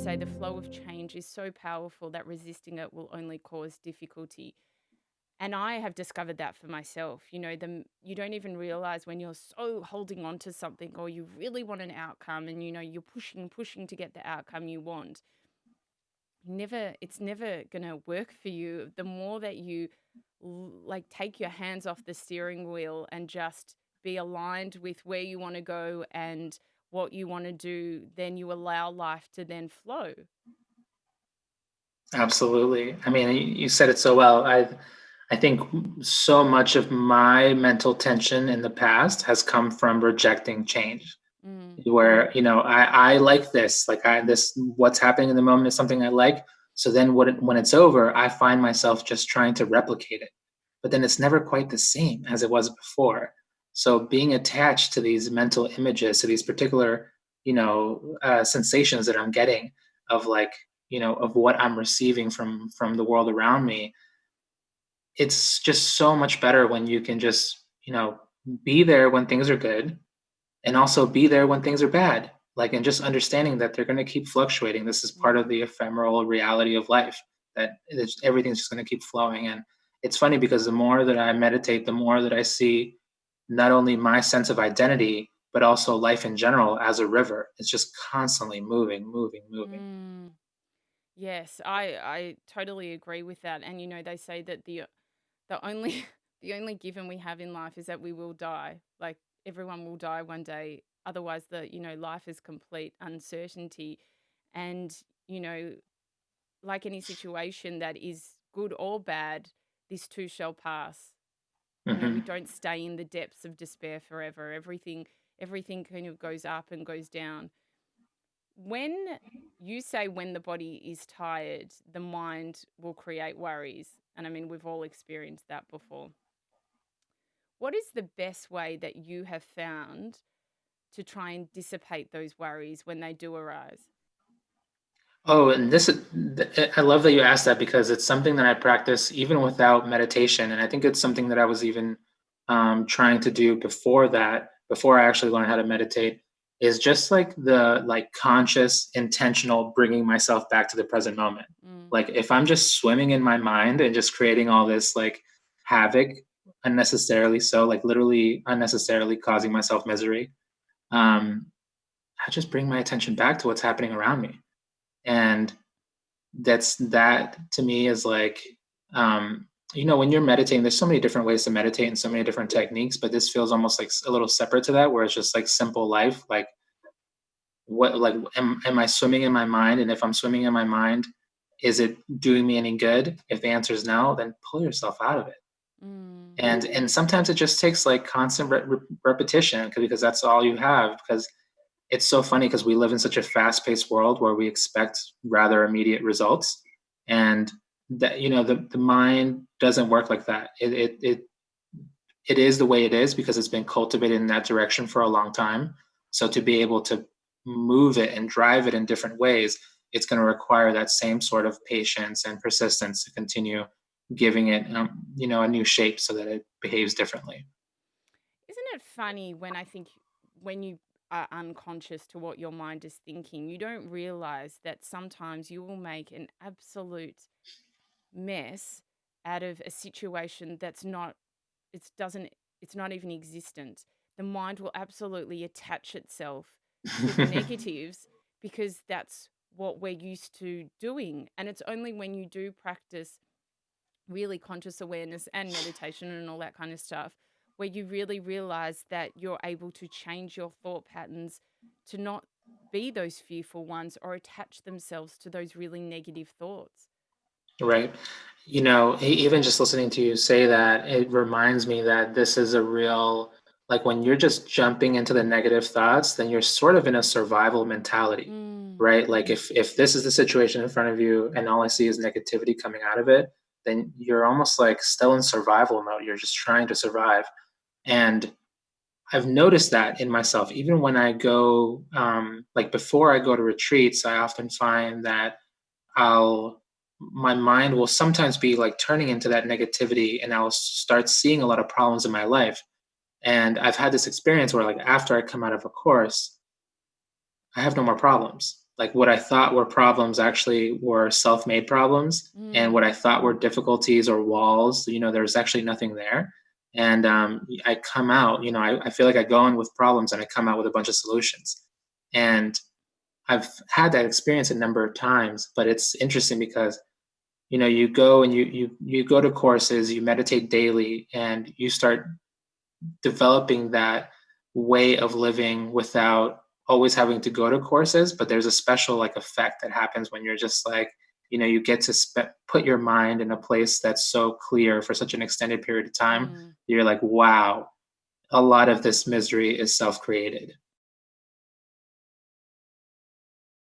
say the flow of change is so powerful that resisting it will only cause difficulty. And I have discovered that for myself. You don't even realize when you're so holding on to something or you really want an outcome and you're pushing to get the outcome you want. It's never going to work for you. The more that you like take your hands off the steering wheel and just be aligned with where you want to go and what you want to do, then you allow life to then flow. Absolutely. I mean, you said it so well. I think so much of my mental tension in the past has come from rejecting change. Mm, Where, I like this, like this what's happening in the moment is something I like. So then when it's over, I find myself just trying to replicate it. But then it's never quite the same as it was before. So being attached to these mental images, to these particular, sensations that I'm getting of like, of what I'm receiving from the world around me, it's just so much better when you can just, be there when things are good and also be there when things are bad. Like, and just understanding that they're going to keep fluctuating. This is part mm. of the ephemeral reality of life, that everything's just going to keep flowing. And it's funny because the more that I meditate, the more that I see not only my sense of identity, but also life in general as a river. It's just constantly moving, moving, moving. Mm. Yes, I totally agree with that. And they say that the only the only given we have in life is that we will die. Like everyone will die one day. Otherwise, life is complete uncertainty. And you know, like any situation that is good or bad, this too shall pass. We Hmm. don't stay in the depths of despair forever. Everything kind of goes up and goes down. When you say when the body is tired, the mind will create worries. And I mean, we've all experienced that before. What is the best way that you have found to try and dissipate those worries when they do arise? Oh, and I love that you asked that because it's something that I practice even without meditation. And I think it's something that I was even trying to do before that, before I actually learned how to meditate, is just like the like conscious, intentional bringing myself back to the present moment. Mm, Like if I'm just swimming in my mind and just creating all this like havoc unnecessarily, so like literally unnecessarily causing myself misery, um, I just bring my attention back to what's happening around me. And that to me is like, when you're meditating, there's so many different ways to meditate and so many different techniques, but this feels almost like a little separate to that, where it's just like simple life. Like am I swimming in my mind? And if I'm swimming in my mind, is it doing me any good? If the answer is no, then pull yourself out of it. mm, And sometimes it just takes like constant repetition because that's all you have. Because it's so funny because we live in such a fast-paced world where we expect rather immediate results, and that the mind doesn't work like that. It is the way it is because it's been cultivated in that direction for a long time. So to be able to move it and drive it in different ways, it's going to require that same sort of patience and persistence to continue giving it a new shape so that it behaves differently. Isn't it funny when I think when you are unconscious to what your mind is thinking, you don't realize that sometimes you will make an absolute mess out of a situation that's not it's doesn't it's not even existent. The mind will absolutely attach itself to the negatives because that's what we're used to doing. And it's only when you do practice really conscious awareness and meditation and all that kind of stuff where you really realize that you're able to change your thought patterns to not be those fearful ones or attach themselves to those really negative thoughts. Right. Even just listening to you say that, it reminds me that this is a real, like when you're just jumping into the negative thoughts, then you're sort of in a survival mentality, Mm, right? Like if this is the situation in front of you and all I see is negativity coming out of it, then you're almost like still in survival mode. You're just trying to survive. And I've noticed that in myself, even when I go, like before I go to retreats, I often find that I'll my mind will sometimes be like turning into that negativity and I'll start seeing a lot of problems in my life. And I've had this experience where like after I come out of a course, I have no more problems. like what I thought were problems actually were self-made problems, and what Mm. I thought were difficulties or walls, there's actually nothing there. And I come out, I feel like I go in with problems and I come out with a bunch of solutions. And I've had that experience a number of times, but it's interesting because you go and you go to courses, you meditate daily, and you start developing that way of living without always having to go to courses. But there's a special like effect that happens when you're just like, you get to put your mind in a place that's so clear for such an extended period of time. Mm. You're like, wow, a lot of this misery is self-created.